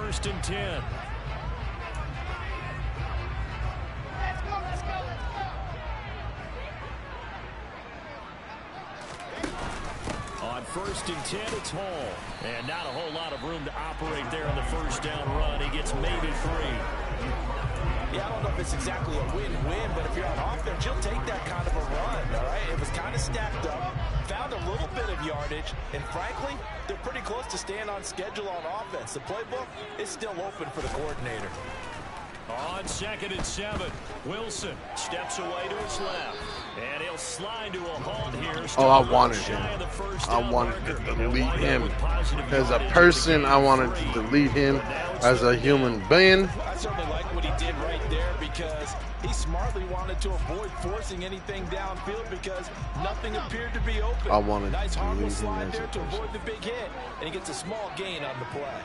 first and 10. On first and 10, it's Hall. And not a whole lot of room to operate there on the first down run. He gets maybe 3. Yeah, I don't know if it's exactly a win-win, but if you're on offense, you'll take that kind of a run, all right? It was kind of stacked up, found a little bit of yardage, and frankly, they're pretty close to staying on schedule on offense. The playbook is still open for the coordinator. On second and 7, Wilson steps away to his left. And he'll slide to a halt here. Oh, I wanted him. I wanted to delete him. As a person, I wanted to delete him. As a human being. I certainly like what he did right there because he smartly wanted to avoid forcing anything downfield because nothing appeared to be open. I wanted nice to harmless delete slide him there to avoid the big hit, and he gets a small gain on the play.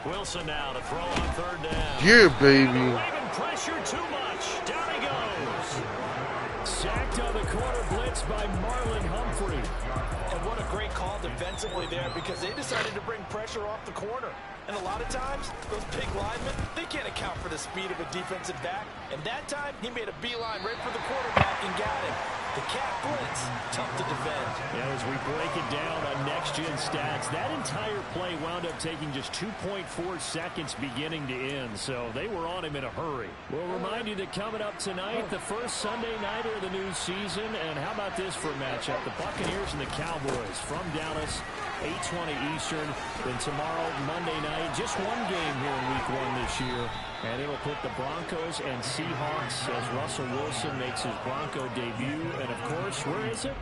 Wilson now to throw on third down. Yeah, baby. Waving pressure too much. Down he goes. Sacked on the corner blitz by Marlon Humphrey. And what a great call defensively there because they decided to bring pressure off the corner. And a lot of times, those big linemen, they can't account for the speed of a defensive back. And that time, he made a beeline right for the quarterback and got him. The cat blitz, tough to defend. Yeah, as we break it down on next-gen stats, that entire play wound up taking just 2.4 seconds beginning to end, so they were on him in a hurry. We'll remind you that coming up tonight, the first Sunday nighter of the new season, and how about this for a matchup? The Buccaneers and the Cowboys from Dallas, 8:20 Eastern. Then tomorrow, Monday night, just one game here in Week 1 this year. And it'll put the Broncos and Seahawks as Russell Wilson makes his Bronco debut. And, of course, where is it?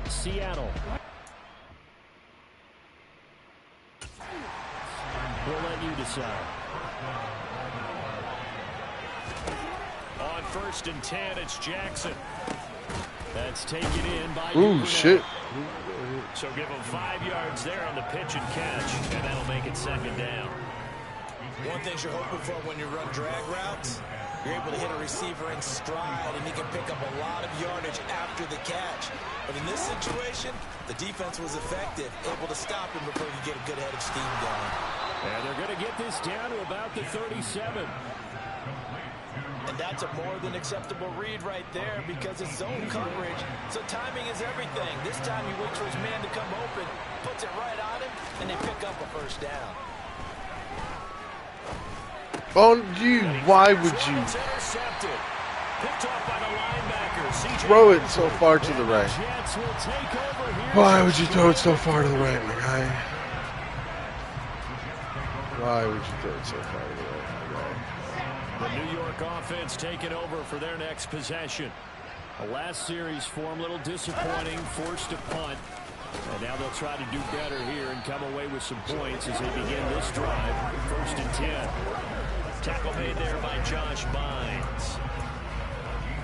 Seattle. We'll let you decide. On first and 10, it's Jackson. That's taken in by Ooh, shit. So give him 5 yards there on the pitch and catch, and that'll make it second down. One thing you're hoping for when you run drag routes, you're able to hit a receiver in stride, and he can pick up a lot of yardage after the catch. But in this situation, the defense was effective, able to stop him before he could get a good head of steam going. And they're going to get this down to about the 37. And that's a more than acceptable read right there because it's zone coverage, so timing is everything. This time he waits for his man to come open, puts it right on him, and they pick up a first down. Oh, why would you throw it so far to the right? Why would you throw it so far to the right, my guy? Why would you throw it so far to the right, my guy? The New York offense taking over for their next possession. The last series for them, a little disappointing, forced to punt. And now they'll try to do better here and come away with some points as they begin this drive. First and 10. Tackle made there by Josh Bynes.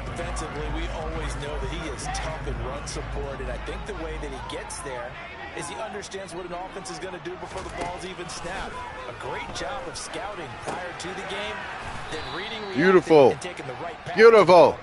Defensively, we always know that he is tough in run support, and I think the way that he gets there is he understands what an offense is going to do before the ball's even snapped. A great job of scouting prior to the game, then reading beautiful, and taking the right path. Beautiful.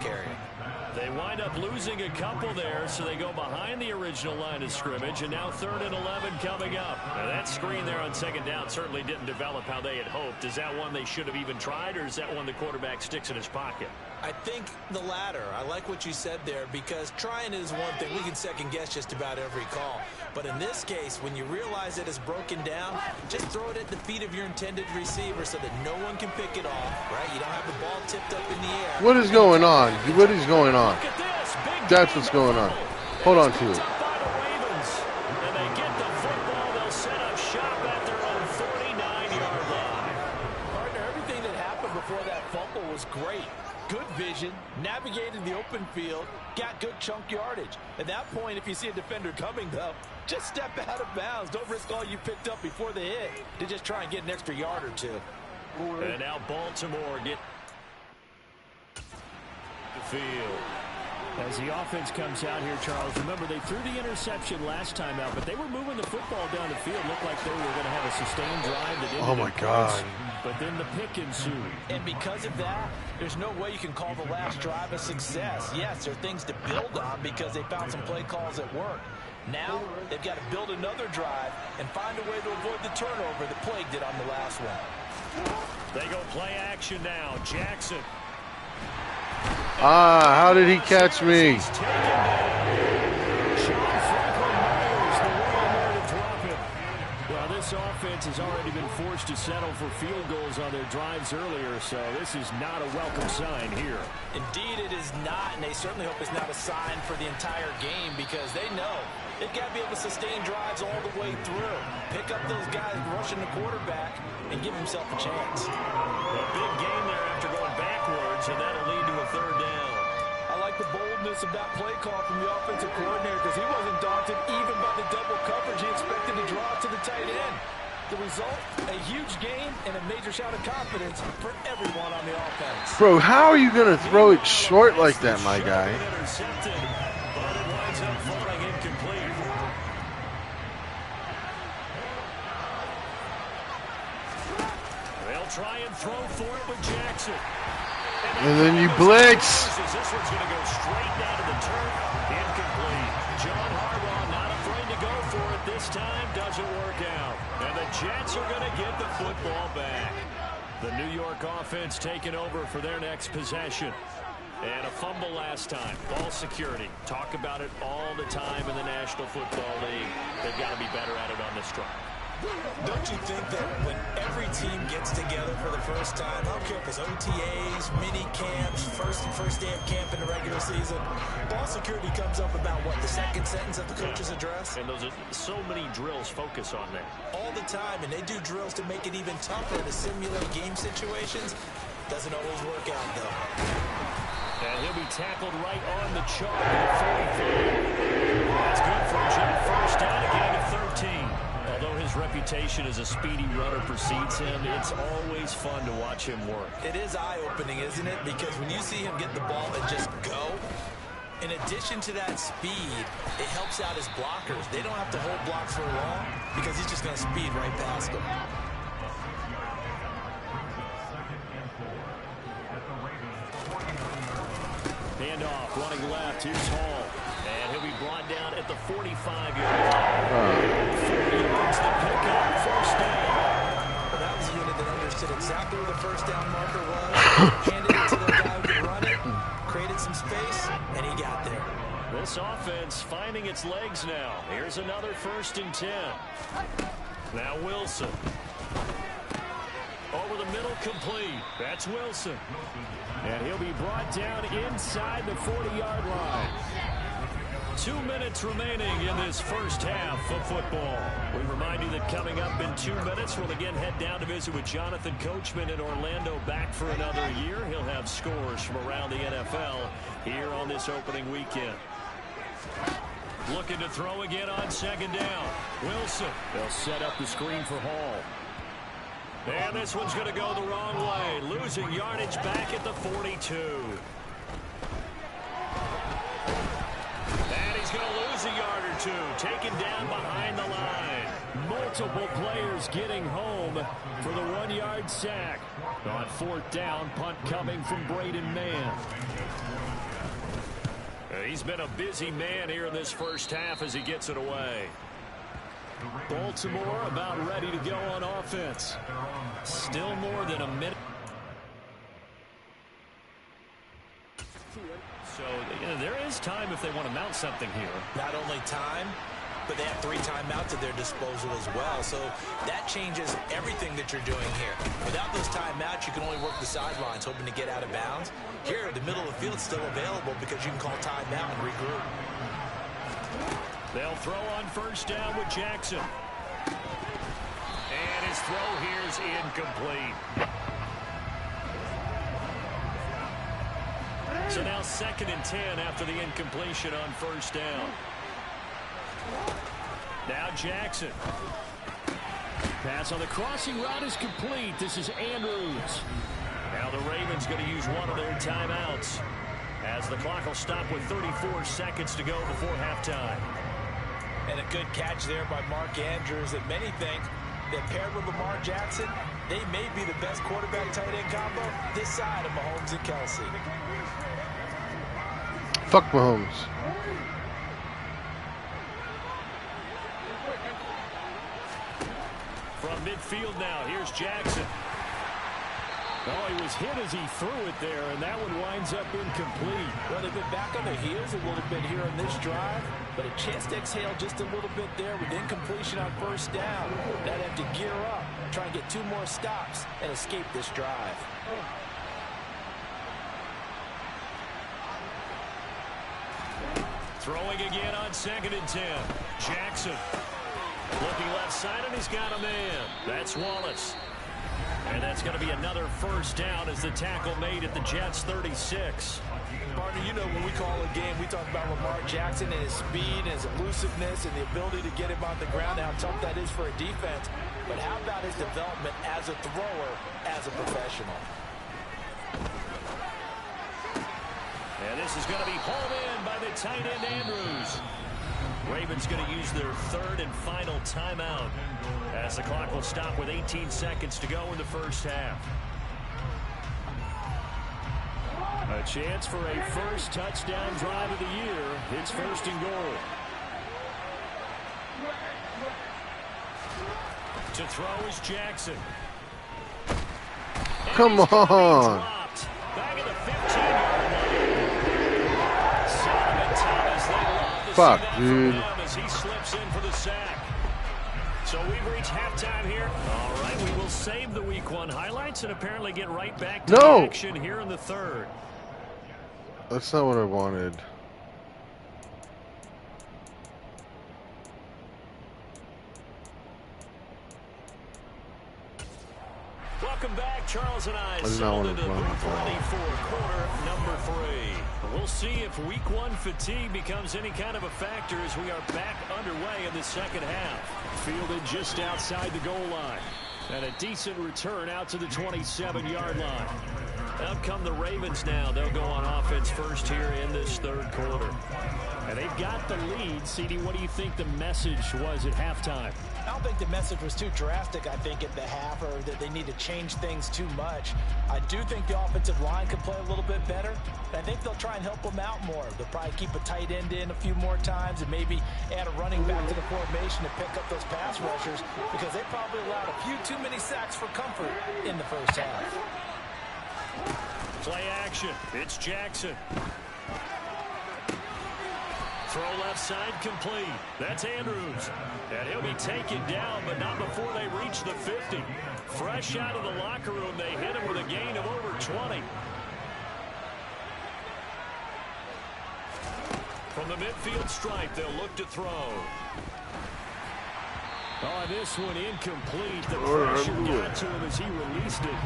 They wind up losing a couple there, so they go behind the original line of scrimmage, and now 3rd and 11 coming up. Now that screen there on second down certainly didn't develop how they had hoped. Is that one they should have even tried, or is that one the quarterback sticks in his pocket? I think the latter. I like what you said there because trying is one thing. We can second guess just about every call. But in this case, when you realize it is broken down, just throw it at the feet of your intended receiver so that no one can pick it off, right? You don't have the ball tipped up in the air. What is going on? What is going on? That's what's going on. Hold on to it. Everything that happened before that fumble was great. Good vision, navigated the open field, got good chunk yardage. At that point, if you see a defender coming, though, just step out of bounds. Don't risk all you picked up before the hit to just try and get an extra yard or two. And now Baltimore get the field. As the offense comes out here, Charles, remember they threw the interception last time out, but they were moving the football down the field. Looked like they were going to have a sustained drive that ended in points, but then the pick ensued. And because of that, there's no way you can call the last drive a success. Yes, there are things to build on because they found some play calls that work. Now, they've got to build another drive and find a way to avoid the turnover that plagued it on the last one. They go play action now. Jackson. How did he catch me? Well, this offense has already been forced to settle for field goals on their drives earlier, so this is not a welcome sign here. Indeed, it is not, and they certainly hope it's not a sign for the entire game because they know they've got to be able to sustain drives all the way through. Pick up those guys rushing the quarterback and give himself a chance. A big game there after going backwards, and that'll lead to a third down. I like the boldness of that play call from the offensive coordinator because he wasn't daunted even by the double coverage he expected to draw to the tight end. The result, a huge gain and a major shout of confidence for everyone on the offense. Bro, how are you going to throw it short like that, my guy? Intercepted, but it winds up falling incomplete. They'll try and throw for it with Jackson. And then you blitz. This one's going to go straight down to the turf. Incomplete. John Harbaugh not afraid to go for it this time. Doesn't work out. And the Jets are going to get the football back. The New York offense taking over for their next possession. And a fumble last time. Ball security. Talk about it all the time in the National Football League. They've got to be better at it on this drive. Don't you think that when every team gets together for the first time, I don't care if it's OTAs, mini camps, first day of camp in the regular season, ball security comes up about, what, the second sentence of the coach's address? And those are so many drills focus on that. All the time, and they do drills to make it even tougher to simulate game situations. Doesn't always work out, though. And he'll be tackled right on the chalk at 45. That's good for a jump first down, a gain of 13. Although his reputation as a speedy runner precedes him, it's always fun to watch him work. It is eye-opening, isn't it? Because when you see him get the ball and just go, in addition to that speed, it helps out his blockers. They don't have to hold blocks for long because he's just going to speed right past them. Handoff, running left. Here's Hall. And he'll be brought down at the 45-yard line. 4 yards to pick up, first down. Well, that was a unit that understood exactly where the first down marker was, handed it to the guy who could run it, created some space, and he got there. This offense finding its legs now. Here's another 1st and 10. Now Wilson. Over the middle, complete. That's Wilson. And he'll be brought down inside the 40-yard line. 2 minutes remaining in this first half of football. We remind you that coming up in 2 minutes, we'll again head down to visit with Jonathan Coachman in Orlando, back for another year. He'll have scores from around the NFL here on this opening weekend. Looking to throw again on 2nd down. Wilson. They'll set up the screen for Hall. And this one's going to go the wrong way. Losing yardage back at the 42. And he's going to lose a yard or two. Taken down behind the line. Multiple players getting home for the 1-yard sack. On 4th down, punt coming from Braden Mann. He's been a busy man here in this first half as he gets it away. Baltimore about ready to go on offense. Still more than a minute. So, there is time if they want to mount something here. Not only time, but they have 3 timeouts at their disposal as well. So that changes everything that you're doing here. Without those timeouts, you can only work the sidelines, hoping to get out of bounds. Here, the middle of the field is still available because you can call timeout and regroup. They'll throw on 1st down with Jackson. And his throw here is incomplete. So now 2nd and 10 after the incompletion on 1st down. Now Jackson. Pass on the crossing route is complete. This is Andrews. Now the Ravens going to use one of their timeouts as the clock will stop with 34 seconds to go before halftime. And a good catch there by Mark Andrews, and many think that paired with Lamar Jackson, they may be the best quarterback-tight end combo this side of Mahomes and Kelsey. Fuck Mahomes. From midfield now, here's Jackson. Oh, he was hit as he threw it there, and that one winds up incomplete. Well, they've been back on their heels a little bit here on this drive, but a chance to exhale just a little bit there with incompletion on first down. They'd have to gear up, try and get 2 more stops, and escape this drive. Throwing again on 2nd and 10. Jackson looking left side, and he's got a man. That's Wallace. And that's going to be another first down as the tackle made at the Jets' 36. Partner, you know when we call a game, we talk about Lamar Jackson and his speed and his elusiveness and the ability to get him on the ground and how tough that is for a defense. But how about his development as a thrower, as a professional? And this is going to be hauled in by the tight end Andrews. Ravens going to use their 3rd and final timeout as the clock will stop with 18 seconds to go in the first half. A chance for a first touchdown drive of the year. It's 1st and goal. To throw is Jackson. Come on. Back at the 15-yard line. Solomon Thomas, they love to Fuck, see that dude. from him as he slips in for the sack. So we've reached halftime here. All right, we will save the Week 1 highlights and apparently get right back to the action here in the 3rd. That's not what I wanted. Welcome back, Charles and I. I did not want to the run the booth ball. ready for quarter number 3. We'll see if Week 1 fatigue becomes any kind of a factor as we are back underway in the second half. Fielded just outside the goal line. And a decent return out to the 27-yard line. Out come the Ravens now. They'll go on offense first here in this 3rd quarter. And they've got the lead. CD, what do you think the message was at halftime? I don't think the message was too drastic, I think, at the half, or that they need to change things too much. I do think the offensive line could play a little bit better. I think they'll try and help them out more. They'll probably keep a tight end in a few more times and maybe add a running back to the formation to pick up those pass rushers, because they probably allowed a few too many sacks for comfort in the first half. Play action. It's Jackson. Throw left side complete. That's Andrews. And he'll be taken down, but not before they reach the 50. Fresh out of the locker room, they hit him with a gain of over 20. From the midfield stripe, they'll look to throw. Oh, this one incomplete. The pressure got to him as he released it.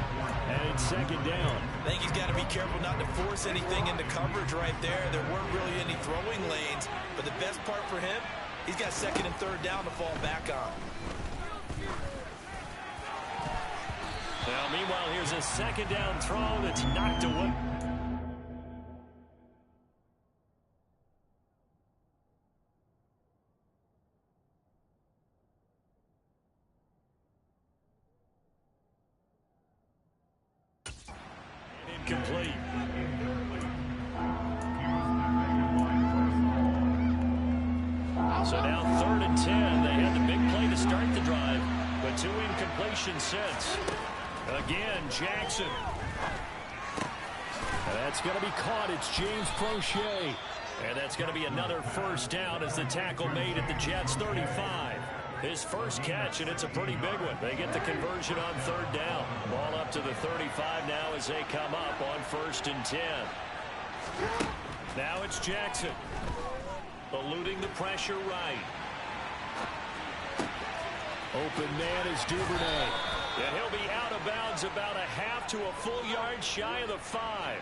And it's 2nd down. I think he's got to be careful not to force anything into coverage right there. There weren't really any throwing lanes. But the best part for him, he's got 2nd and 3rd down to fall back on. Now, meanwhile, here's a 2nd down throw that's knocked away. Incomplete. So now 3rd and 10. They had the big play to start the drive, but 2 incompletions since. Again, Jackson. And that's going to be caught. It's James Prochet. And that's going to be another first down as the tackle made at the Jets' 35. His first catch, and it's a pretty big one. They get the conversion on 3rd down. Ball up to the 35 now as they come up on 1st and 10. Now it's Jackson. Eluding the pressure right. Open man is Duvernay. And he'll be out of bounds about a half to a full yard shy of the 5.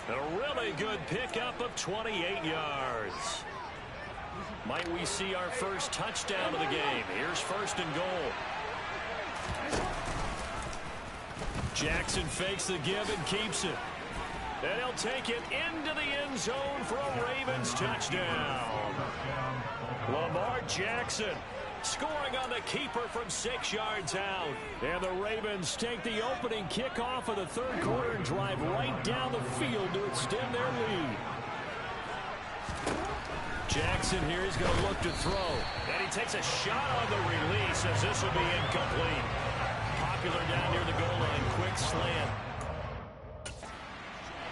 A really good pickup of 28 yards. Might we see our first touchdown of the game? Here's 1st and goal. Jackson fakes the give and keeps it. And he'll take it into the end zone for a Ravens touchdown. Lamar Jackson scoring on the keeper from 6 yards out. And the Ravens take the opening kickoff of the third quarter and drive right down the field to extend their lead. Jackson here is going to look to throw. And he takes a shot on the release as this will be incomplete. Popular down near the goal line. Quick slant.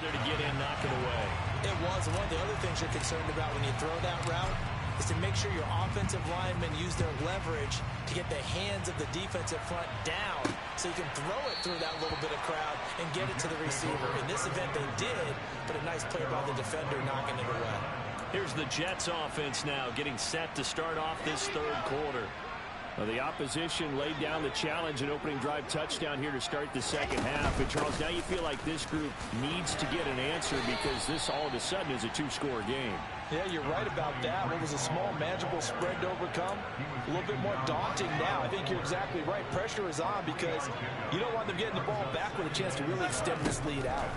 There to get in, knock it away. It was. And one of the other things you're concerned about when you throw that route is to make sure your offensive linemen use their leverage to get the hands of the defensive front down so you can throw it through that little bit of crowd and get it to the receiver. In this event, they did, but a nice play by the defender knocking it away. Here's the Jets offense now getting set to start off this third quarter. Well, the opposition laid down the challenge, an opening drive touchdown here to start the second half. And, Charles, now you feel like this group needs to get an answer because this all of a sudden is a 2-score game. Yeah, you're right about that. What was a small, manageable spread to overcome, a little bit more daunting now. I think you're exactly right. Pressure is on because you don't want them getting the ball back with a chance to really extend this lead out.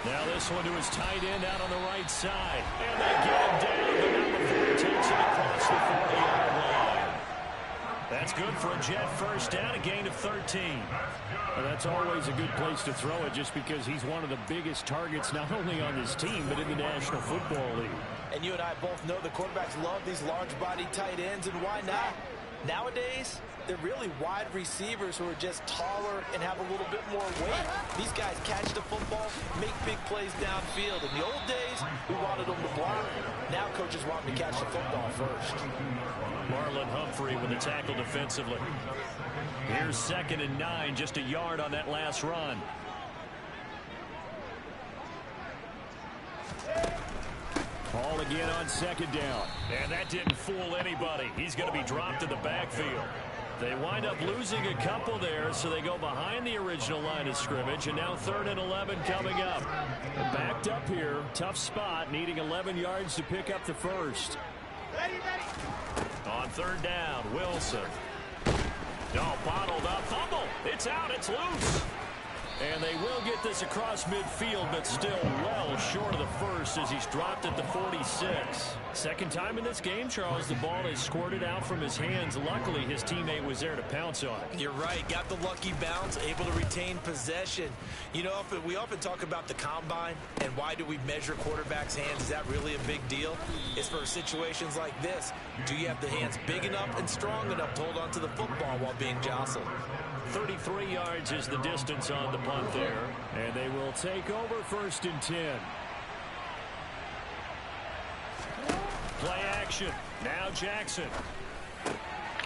Now this one to his tight end out on the right side. And they get him down. The number 4 takes it across the 40-yard line. That's good for a Jet first down, a gain of 13. Well, that's always a good place to throw it just because he's one of the biggest targets not only on this team but in the National Football League. And you and I both know the quarterbacks love these large-body tight ends, and why not? Nowadays, they're really wide receivers who are just taller and have a little bit more weight. These guys catch the football, make big plays downfield. In the old days, we wanted them to block. Now coaches want them to catch the football first. Marlon Humphrey with the tackle defensively. Here's 2nd and 9, just a yard on that last run. Ball again on 2nd down. And that didn't fool anybody. He's going to be dropped in the backfield. They wind up losing a couple there, so they go behind the original line of scrimmage, and now 3rd and 11 coming up. They're backed up here. Tough spot, needing 11 yards to pick up the first. On 3rd down, Wilson. Bottled up. Fumble. It's out. It's loose. And they will get this across midfield, but still well short of the first as he's dropped at the 46. Second time in this game, Charles, the ball is squirted out from his hands. Luckily, his teammate was there to pounce on it. You're right. Got the lucky bounce, able to retain possession. You know, we often talk about the combine and why do we measure quarterbacks' hands. Is that really a big deal? It's for situations like this. Do you have the hands big enough and strong enough to hold on to the football while being jostled? 33 yards is the distance on the punt there. And they will take over 1st and 10. Play action. Now Jackson.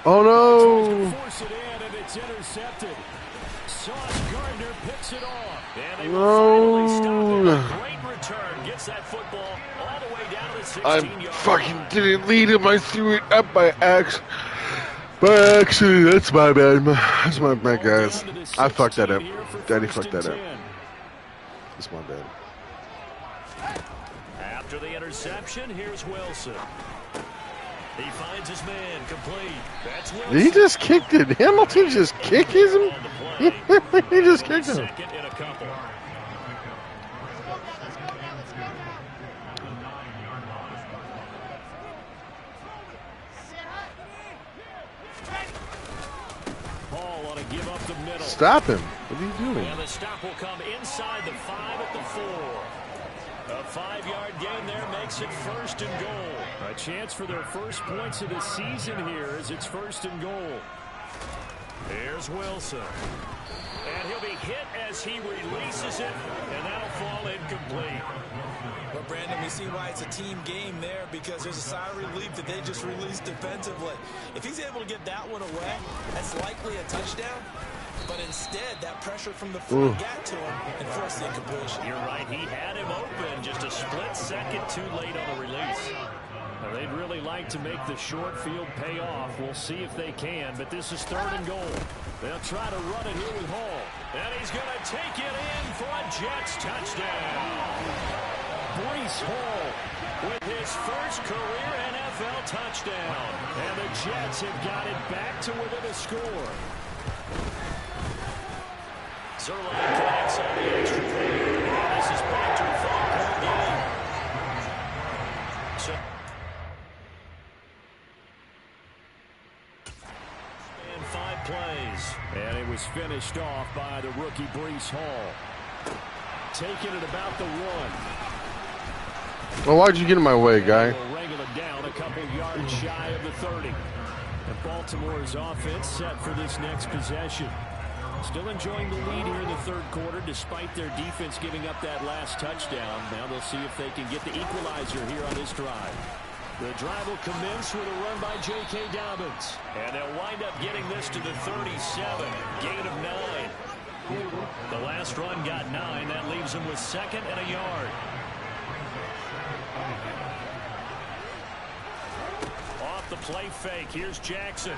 Oh no! Force it in, and it's intercepted. Sauce Gardner picks it off. And they will finally stop it. Great return. Gets that football all the way down to the 16-yard line. I fucking didn't lead him. I threw it up by accident. But actually, that's my bad. That's my bad, guys. I fucked that up. Daddy fucked that up. That's my bad. After the interception, here's Wilson. He finds his man complete. That's Wilson. He just kicked it. Hamilton just kicked him. He just kicked him. Second and a couple. Ball on a give up the middle. Stop him. What are you doing? And the stop will come inside the 5 at the 4. A 5-yard gain there makes it 1st and goal. A chance for their first points of the season here as it's 1st and goal. Here's Wilson. And he'll be hit as he releases it, and that'll fall incomplete. Well, Brandon, we see why it's a team game there because there's a sigh of relief that they just released defensively. If he's able to get that one away, that's likely a touchdown. But instead, that pressure from the front got to him and forced the incompletion. You're right. He had him open just a split second too late on the release. Now, they'd really like to make the short field pay off. We'll see if they can, but this is 3rd and goal. They'll try to run it here with Hall. And he's going to take it in for a Jets touchdown. Breece Hall with his first career NFL touchdown. And the Jets have got it back to within a score. Zerlin connects on the extra point. This is back to a 5-point game. So, and 5 plays. And it was finished off by the rookie Breece Hall. Taking it about the 1. Well, why'd you get in my way, guy? We'll wrangle it down a couple yards shy of the 30. And Baltimore's offense set for this next possession. Still enjoying the lead here in the third quarter despite their defense giving up that last touchdown. Now they'll see if they can get the equalizer here on this drive. The drive will commence with a run by J.K. Dobbins. And they'll wind up getting this to the 37. Gain of 9. The last run got 9. That leaves them with 2nd and a yard. Off the play fake. Here's Jackson.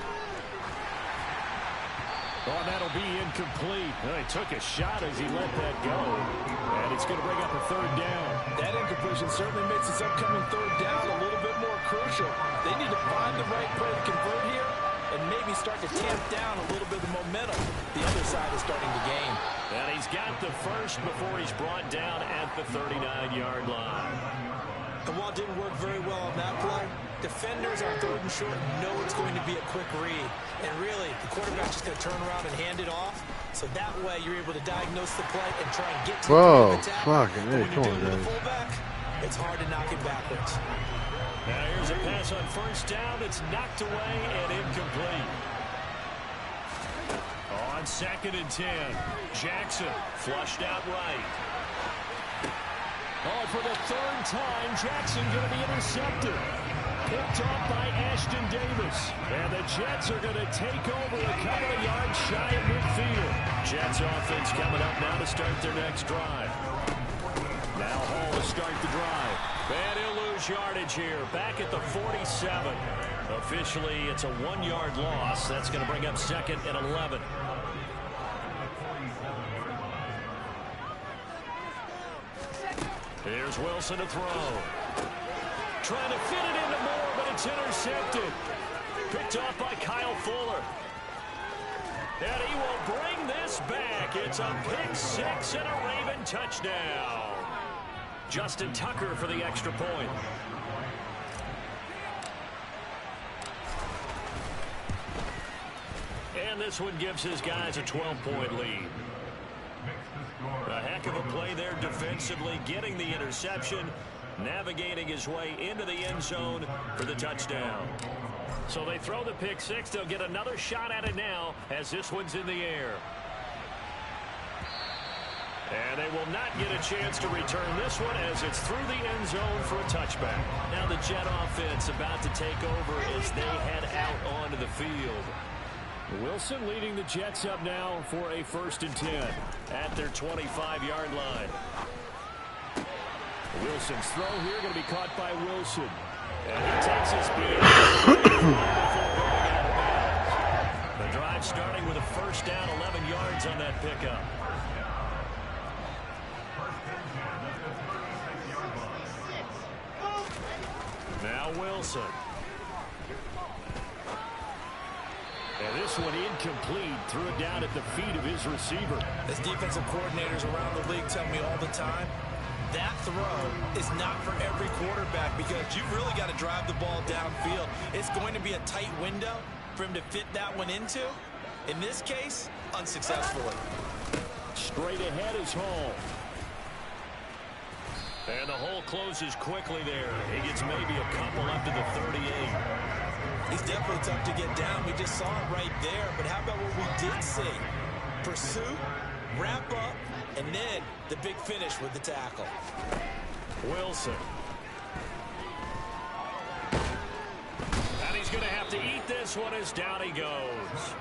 Oh, that'll be incomplete. Well, he took a shot as he let that go. And it's going to bring up a 3rd down. That incompletion certainly makes this upcoming 3rd down a little bit more crucial. They need to find the right play to convert here and maybe start to tamp down a little bit of the momentum the other side is starting to gain. And he's got the first before he's brought down at the 39-yard line. And while it didn't work very well on that play, defenders on 3rd and short know it's going to be a quick read. And really, the quarterback's just going to turn around and hand it off. So that way, you're able to diagnose the play and try and get to the attack. Fucking hey, come on, guys. Fullback, it's hard to knock it backwards. Now here's a pass on 1st down. It's knocked away and incomplete. On 2nd and 10, Jackson flushed out right. Oh, for the 3rd time, Jackson going to be intercepted. Picked off by Ashton Davis. And the Jets are going to take over a couple of yards shy of midfield. Jets offense coming up now to start their next drive. Now Hall to start the drive. And he'll lose yardage here. Back at the 47. Officially, it's a 1-yard loss. That's going to bring up 2nd and 11. Here's Wilson to throw. Trying to fit it into Moore, but it's intercepted. Picked off by Kyle Fuller. And he will bring this back. It's a pick 6 and a Raven touchdown. Justin Tucker for the extra point. And this one gives his guys a 12-point lead. A heck of a play there defensively, getting the interception, navigating his way into the end zone for the touchdown. So they throw the pick 6. They'll get another shot at it now as this one's in the air. And they will not get a chance to return this one as it's through the end zone for a touchback. Now the Jet offense about to take over as they head out onto the field. Wilson leading the Jets up now for a 1st and 10 at their 25-yard line. Wilson's throw here going to be caught by Wilson. And he takes his beat before going out of bounds. The drive starting with a 1st down, 11 yards on that pickup. Now Wilson. And this one incomplete. Threw it down at the feet of his receiver. As defensive coordinators around the league tell me all the time, that throw is not for every quarterback because you've really got to drive the ball downfield. It's going to be a tight window for him to fit that one into. In this case, unsuccessfully. Straight ahead is Hall. And the hole closes quickly there. He gets maybe a couple up to the 38. He's definitely tough to get down. We just saw it right there. But how about what we did see? Pursuit, wrap up, and then the big finish with the tackle. Wilson. And he's going to have to eat this one as down he goes.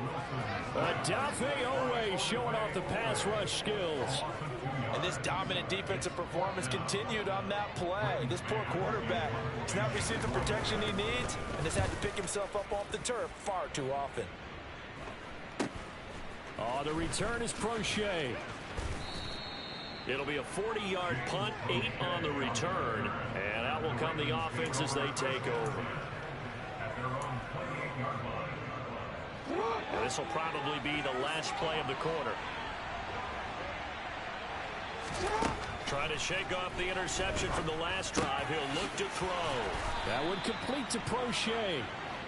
Odafe Oweh showing off the pass rush skills. And this dominant defensive performance continued on that play. This poor quarterback has not received the protection he needs and has had to pick himself up off the turf far too often. Oh, the return is Prochet. It'll be a 40-yard punt, 8 on the return, and out will come the offense as they take over. And this will probably be the last play of the quarter. Trying to shake off the interception from the last drive. He'll look to throw. That would complete to Prochet.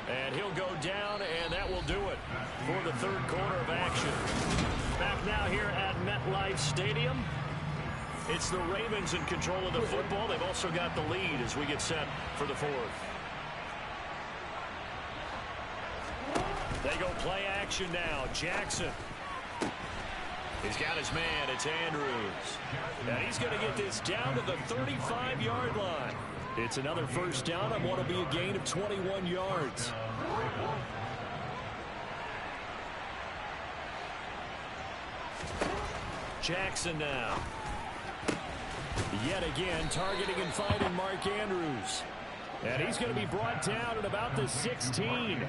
And he'll go down, and that will do it for the third quarter of action. Back now here at MetLife Stadium. It's the Ravens in control of the football. They've also got the lead as we get set for the fourth. They go play action now. Jackson. He's got his man. It's Andrews. And he's going to get this down to the 35-yard line. It's another first down on what will be a gain of 21 yards. Jackson now. Yet again, targeting and finding Mark Andrews. And he's going to be brought down at about the 16.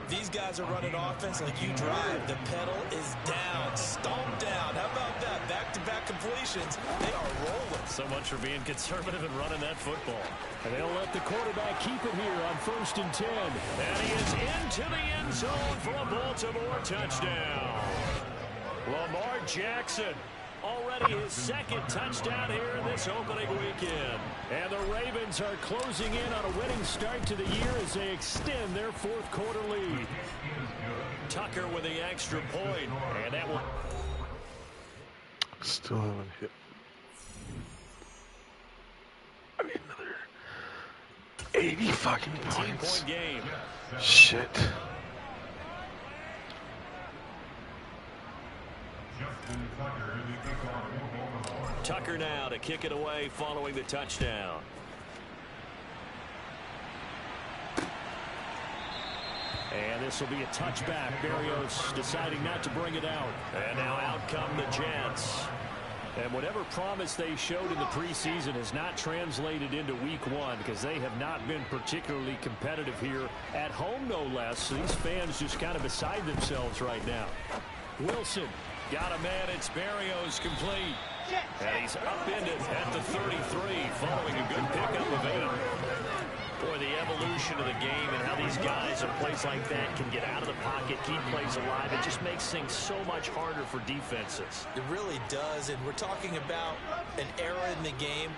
These guys are running offense like you drive. The pedal is down. Stomp down. How about that? Back-to-back completions. They are rolling. So much for being conservative and running that football. And they'll let the quarterback keep it here on 1st and 10. And he is into the end zone for a Baltimore touchdown. Lamar Jackson. Already his second touchdown here in this opening weekend. And the Ravens are closing in on a winning start to the year as they extend their fourth quarter lead. Tucker with the extra point. And that will... Still haven't hit. I need another 80 fucking points. 10-point game. Shit. Tucker now to kick it away following the touchdown. And this will be a touchback. Berrios deciding not to bring it out. And now out come the Jets. And whatever promise they showed in the preseason has not translated into week one because they have not been particularly competitive here at home, no less. These fans just kind of beside themselves right now. Wilson got a man. It's Berrios complete. And he's upended at the 33 following a good pickup of 8. Boy, the evolution of the game and how these guys in plays like that can get out of the pocket, keep plays alive, it just makes things so much harder for defenses. It really does, and we're talking about an era in the game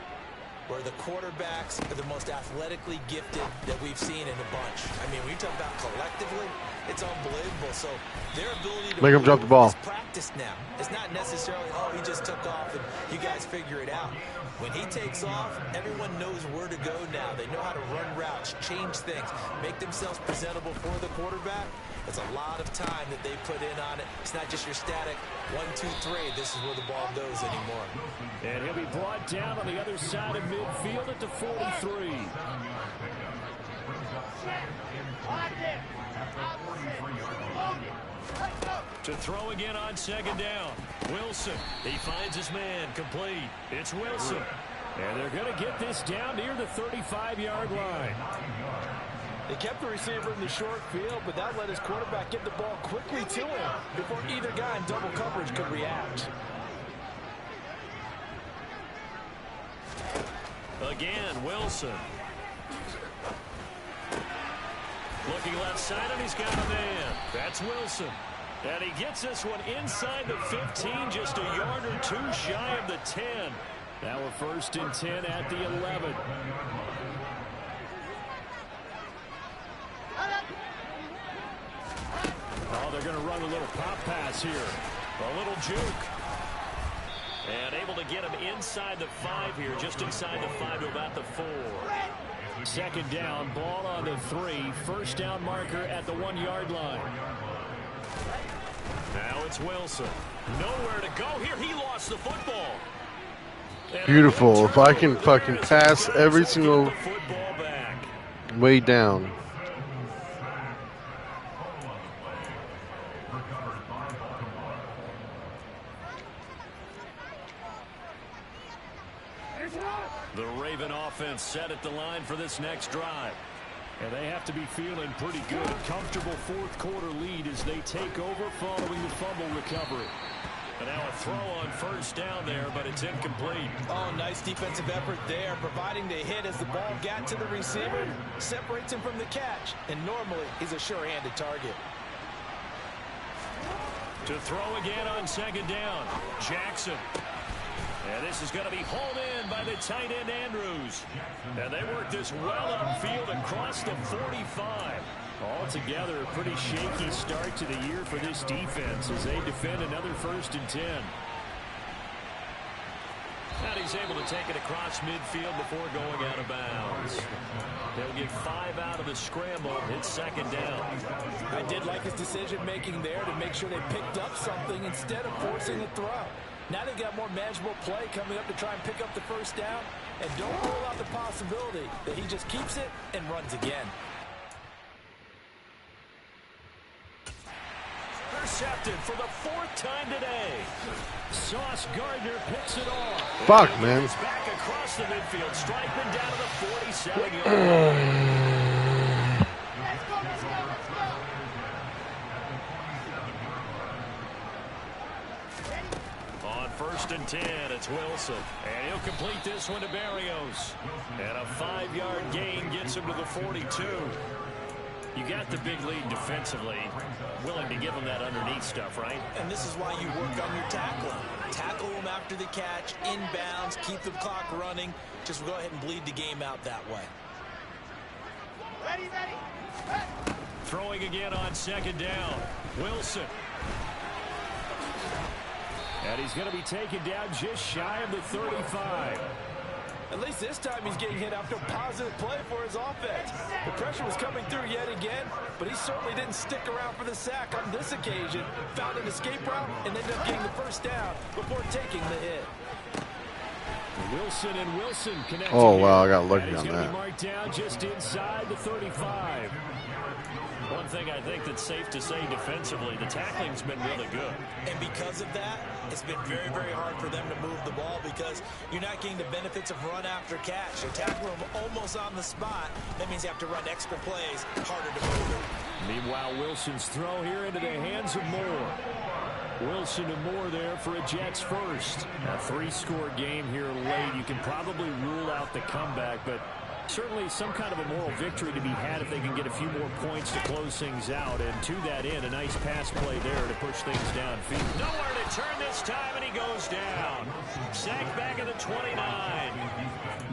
where the quarterbacks are the most athletically gifted that we've seen in a bunch. I mean, when you talk about collectively, it's unbelievable. So their ability to make him drop the ball. Practice now. It's not necessarily, oh, he just took off and you guys figure it out. When he takes off, everyone knows where to go now. They know how to run routes, change things, make themselves presentable for the quarterback. It's a lot of time that they put in on it. It's not just your static 1, 2, 3. This is where the ball goes anymore. And he'll be brought down on the other side of midfield at the 43. To throw again on second down. Wilson. He finds his man. Complete. It's Wilson. And they're going to get this down near the 35-yard line. They kept the receiver in the short field, but that let his quarterback get the ball quickly to him before either guy in double coverage could react. Again, Wilson. Looking left side, and he's got a man. That's Wilson. And he gets this one inside the 15, just a yard or two shy of the 10. Now a 1st and 10 at the 11. Oh, they're going to run a little pop pass here. A little juke. And able to get him inside the 5 here, just inside the 5 to about the 4. Second down, ball on the 3. First down marker at the 1-yard line. Now it's Wilson. Nowhere to go here. He lost the football. Beautiful. If I can fucking pass every single way down. The Raven offense set at the line for this next drive. And they have to be feeling pretty good. Comfortable fourth quarter lead as they take over following the fumble recovery. And now a throw on first down there, but it's incomplete. Oh, nice defensive effort there, providing the hit as the ball got to the receiver, separates him from the catch, and normally he's a sure-handed target. To throw again on second down, Jackson. And this is going to be hauled in by the tight end, Andrews. And they work this well upfield across the 45. Altogether, a pretty shaky start to the year for this defense as they defend another 1st and 10. And he's able to take it across midfield before going out of bounds. They'll get 5 out of the scramble. It's 2nd down. I did like his decision-making there to make sure they picked up something instead of forcing a throw. Now they've got more manageable play coming up to try and pick up the 1st down. And don't rule out the possibility that he just keeps it and runs again. Intercepted for the 4th time today. Sauce Gardner picks it off. Fuck, man. It's back across the midfield, striping down to the 47-yard line. On 1st and 10, it's Wilson. And he'll complete this one to Berrios. And a 5-yard gain gets him to the 42. You got the big lead defensively. Willing to give them that underneath stuff, right? And this is why you work on your tackling. Tackle them after the catch, inbounds, keep the clock running. Just go ahead and bleed the game out that way. Ready. Throwing again on 2nd down. Wilson. And he's going to be taken down just shy of the 35. At least this time he's getting hit after a positive play for his offense. The pressure was coming through yet again, but he certainly didn't stick around for the sack on this occasion. Found an escape route and ended up getting the 1st down before taking the hit. Wilson connecting. Oh, wow, I got lucky on He's going to that. be marked down just inside the 35. One thing I think that's safe to say defensively, the tackling's been really good. And because of that, it's been very, very hard for them to move the ball because you're not getting the benefits of run after catch. You tackle them almost on the spot. That means you have to run extra plays, harder to move it. Meanwhile, Wilson's throw here into the hands of Moore. Wilson to Moore there for a Jets first. A 3-score game here late. You can probably rule out the comeback, but certainly some kind of a moral victory to be had if they can get a few more points to close things out. And to that end, a nice pass play there to push things downfield. Nowhere to turn this time, and he goes down. Sacked back at the 29.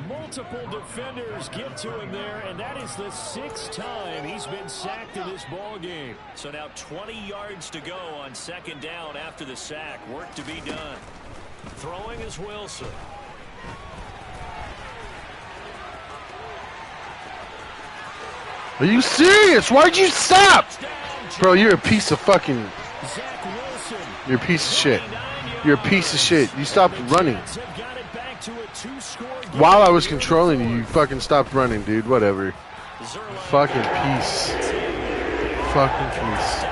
Multiple defenders get to him there, and that is the 6th time he's been sacked in this ball game. So now 20 yards to go on 2nd down after the sack. Work to be done. Throwing is Wilson. Are you serious? Why'd you stop? Bro, you're a piece of fucking... You're a piece of shit. You're a piece of shit. You stopped running. While I was controlling you, you fucking stopped running, dude. Whatever. Fucking piece. Fucking piece.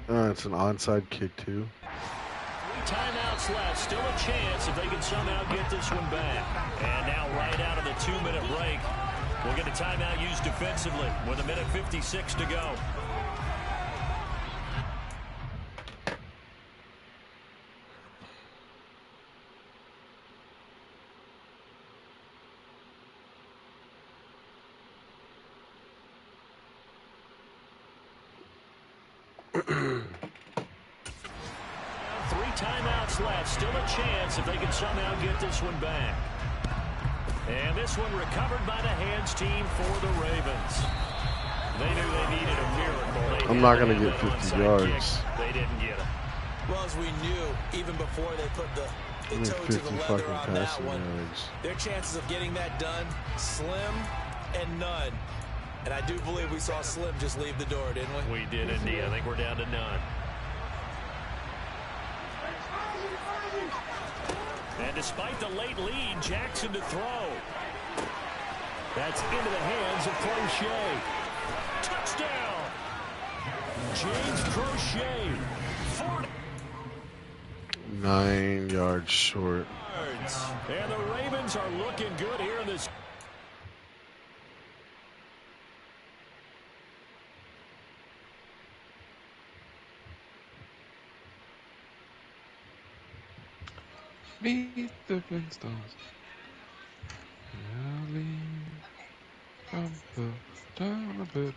It's an onside kick, too. 3 timeouts left. Still a chance if they can somehow get this one back. And now right out of the 2-minute break, we'll get a timeout used defensively with 1:56 to go. Timeouts left. Still a chance if they can somehow get this one back. And this one recovered by the hands team for the Ravens. They knew they needed a miracle. I'm not going to get 50 yards. They didn't get it. Well, as we knew, even before they put the toe to the leather on that one, their chances of getting that done, slim and none. And I do believe we saw Slim just leave the door, didn't we? We did indeed. I think we're down to none. And despite the late lead, Jackson to throw. That's into the hands of Crochet. Touchdown! James Crochet. 9 yards short. And the Ravens are looking good here in this. Meet the Flintstones. From the town of it.